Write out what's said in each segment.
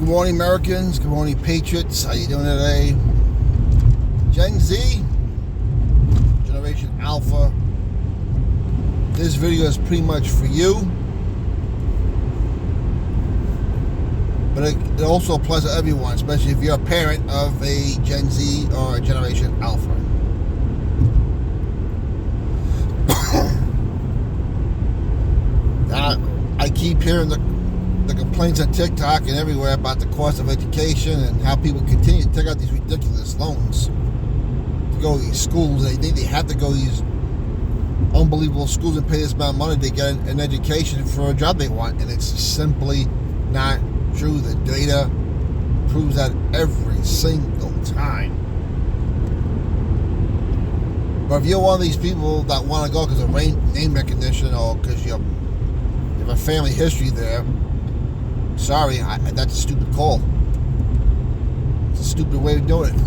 Good morning, Americans. Good morning, Patriots. How you doing today? Gen Z, Generation Alpha. This video is pretty much for you, but it also applies to everyone, especially if you're a parent of a Gen Z or a Generation Alpha. Now, I keep hearing the complaints on TikTok and everywhere about the cost of education and how people continue to take out these ridiculous loans to go to these schools. They think they have to go to these unbelievable schools and pay this amount of money to get an education for a job they want, and it's simply not true. The data proves that every single time. But if you're one of these people that want to go because of name recognition or because you have a family history there, sorry, that's a stupid call. It's a stupid way of doing it.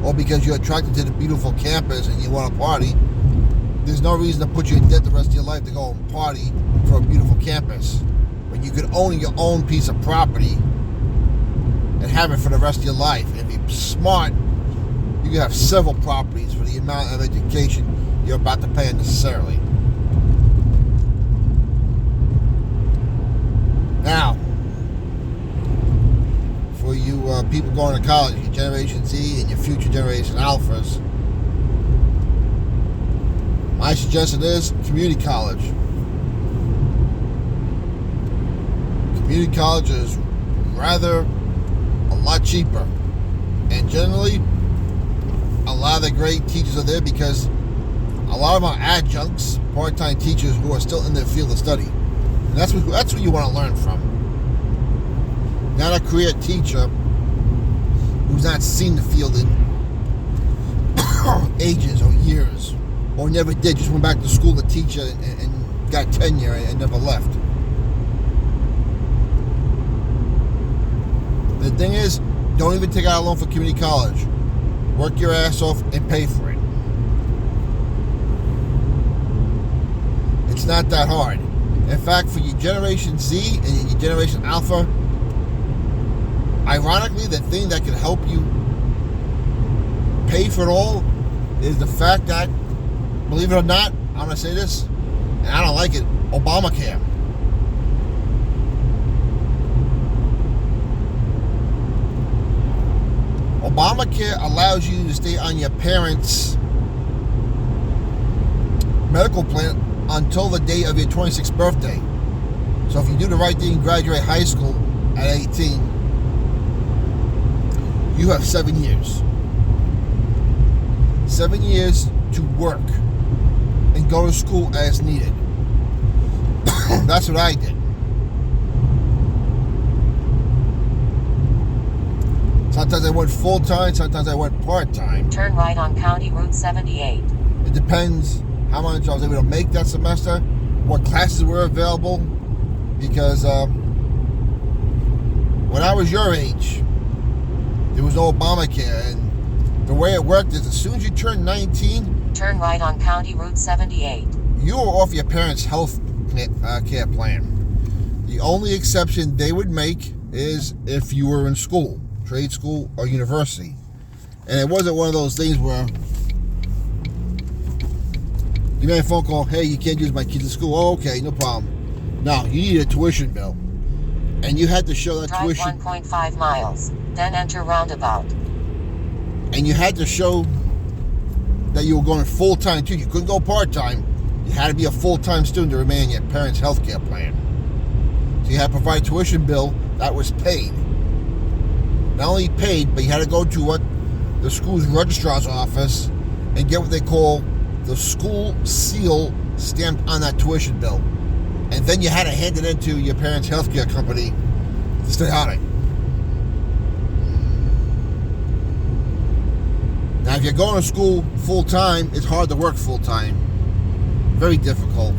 Or because you're attracted to the beautiful campus and you want to party, there's no reason to put you in debt the rest of your life to go and party for a beautiful campus when you could own your own piece of property and have it for the rest of your life. If you're smart, you can have several properties for the amount of education you're about to pay unnecessarily. Now, for you people going to college, your Generation Z and your future Generation Alphas, my suggestion is community college. Community college is rather a lot cheaper. And generally, a lot of the great teachers are there because a lot of them are adjuncts, part-time teachers who are still in their field of study. And that's what you want to learn from. Not a career teacher who's not seen the field in ages or years, or never did, just went back to school to teach and got tenure and never left. The thing is, don't even take out a loan for community college. Work your ass off and pay for it. It's not that hard. In fact, for your Generation Z and your Generation Alpha, ironically, the thing that can help you pay for it all is the fact that, believe it or not, I'm going to say this, and I don't like it, Obamacare. Obamacare allows you to stay on your parents' medical plan until the day of your 26th birthday. So if you do the right thing and graduate high school at 18, you have 7 years. 7 years to work and go to school as needed. That's what I did. Sometimes I went full-time, sometimes I went part-time. Turn right on County Route 78. It depends how much I was able to make that semester, what classes were available, because when I was your age, there was no Obamacare, and the way it worked is as soon as you turn 19, turn right on County Route 78. You were off your parents' health care plan. The only exception they would make is if you were in school, trade school or university. And it wasn't one of those things where you made a phone call, hey, you can't use my kids in school. Oh, okay, no problem. No, you need a tuition bill. And you had to show that Drive tuition. 1.5 miles, then enter roundabout. And you had to show that you were going full-time too. You couldn't go part-time. You had to be a full-time student to remain in your parents' health care plan. So you had to provide a tuition bill that was paid. Not only paid, but you had to go to the school's registrar's office and get what they call the school seal stamped on that tuition bill. And then you had to hand it into your parents' healthcare company to stay on it. Now, if you're going to school full-time, it's hard to work full-time. Very difficult.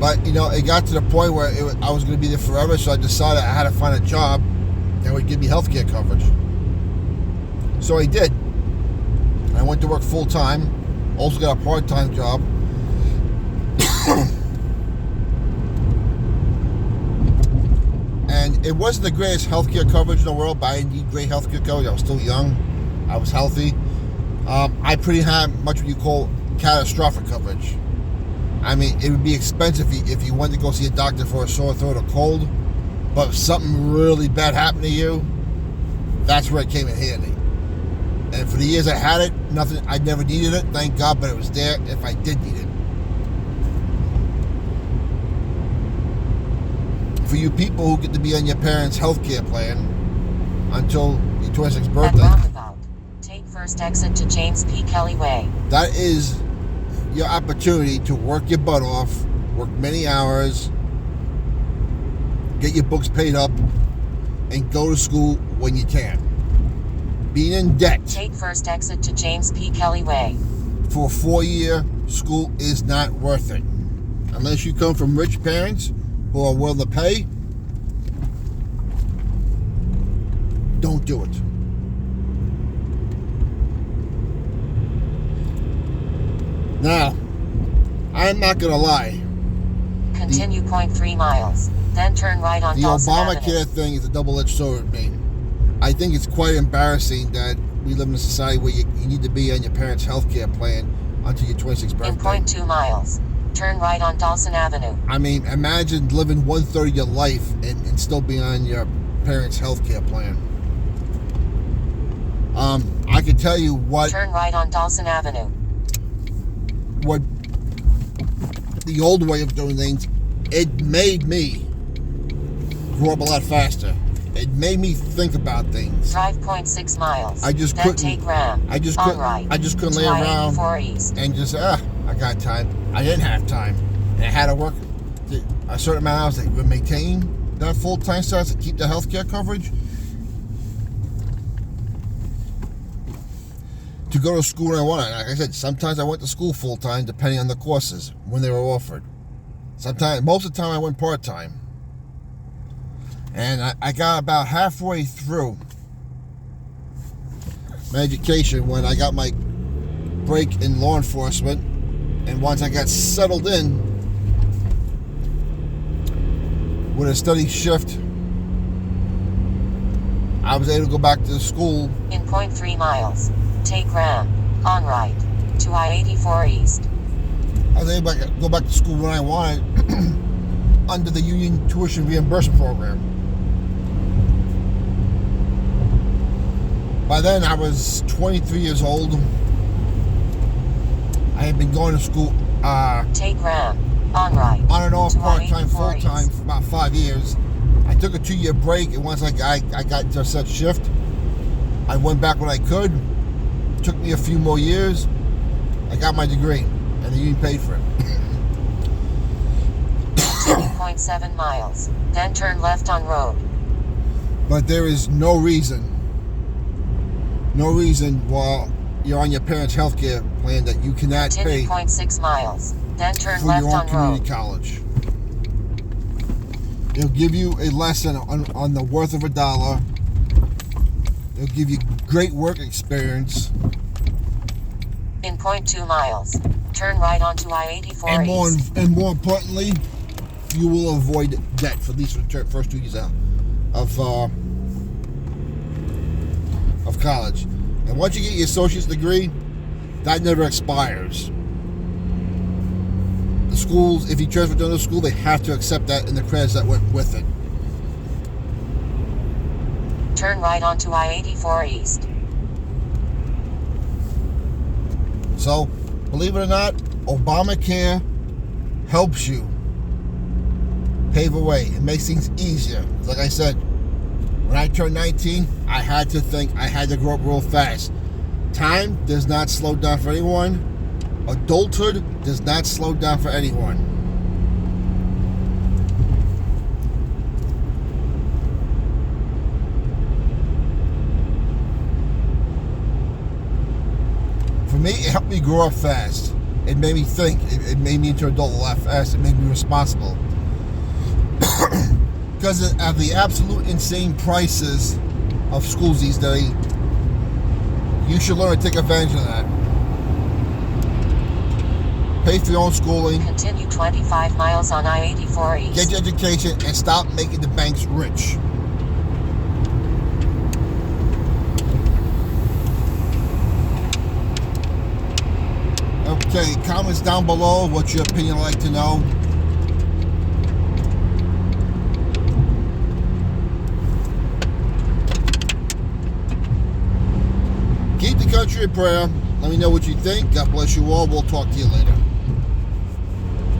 But, it got to the point where I was going to be there forever, so I decided I had to find a job that would give me health care coverage. So I did. I went to work full-time Also got a part-time job. And it wasn't the greatest healthcare coverage in the world, but I didn't need great healthcare coverage. I was still young. I was healthy. I pretty had much what you call catastrophic coverage. I mean, it would be expensive if you went to go see a doctor for a sore throat or cold, but if something really bad happened to you, that's where it came in handy. And for the years I had it, I never needed it, thank God, but it was there if I did need it. For you people who get to be on your parents' health care plan until your 26th birthday, At roundabout, take first exit to James P. Kelly Way. that is your opportunity to work your butt off, work many hours, get your books paid up, and go to school when you can. Being in debt Take first exit to James P. Kelly Way. for a 4-year school is not worth it. Unless you come from rich parents who are willing to pay, don't do it. Now, I'm not going to lie. Continue 0.3 miles. Then turn right on The Dawson Obamacare Avenue. thing is a double-edged sword with me. I think it's quite embarrassing that we live in a society where you need to be on your parents' health care plan until your 26th In birthday. 0.2 miles. Turn right on Dawson Avenue. I mean, imagine living 1/3 of your life and still being on your parents' health care plan. I can tell you what Turn right on Dawson Avenue. The old way of doing things, it made me grow up a lot faster. It made me think about things. Drive 0.6 miles. I just then couldn't- take Ram. I just on couldn't. right. I just couldn't to lay around I-84 East. and just I got time. I didn't have time, and I had to work a certain amount of hours to maintain that full-time status to keep the health care coverage. To go to school when I wanted. Like I said, sometimes I went to school full-time depending on the courses when they were offered. Most of the time I went part-time. And I got about halfway through my education when I got my break in law enforcement. And once I got settled in with a steady shift, I was able to go back to school. In 0.3 miles. Take Ram. On right. To I-84 East. I was able to go back to school when I wanted under the union tuition reimbursement program. By then, I was 23 years old. I had been going to school Take Ram. On right. on and off, to part-time, I-84 full-time East. for about 5 years. I took a 2-year break, and once I got into a set shift, I went back when I could. Took me a few more years. I got my degree, and the union paid for it. Continue 0.7 miles. Then turn left on road. But there is no reason while you're on your parents' health care plan that you cannot Continue pay 0.6 miles. Then turn for left your own on community road. college. It'll give you a lesson on the worth of $1. It'll give you great work experience. In 0.2 miles. Turn right onto I-84 East. And more importantly, you will avoid debt for at least the first 2 years out of college. And once you get your associate's degree, that never expires. The schools, if you transfer to another school, they have to accept that and the credits that went with it. Turn right onto I-84 East. So, believe it or not, Obamacare helps you pave a way. It makes things easier. Like I said, when I turned 19, I had to think, I had to grow up real fast. Time does not slow down for anyone. Adulthood does not slow down for anyone. For me, it helped me grow up fast. It made me think. It made me into an adult a lot fast. It made me responsible. Because of the absolute insane prices of schools these days, you should learn to take advantage of that. Pay for your own schooling. Continue 25 miles on I-84 East. Get your education and stop making the banks rich. Okay, comments down below. What's your opinion? I'd like to know. Keep the country in prayer. Let me know what you think. God bless you all. We'll talk to you later.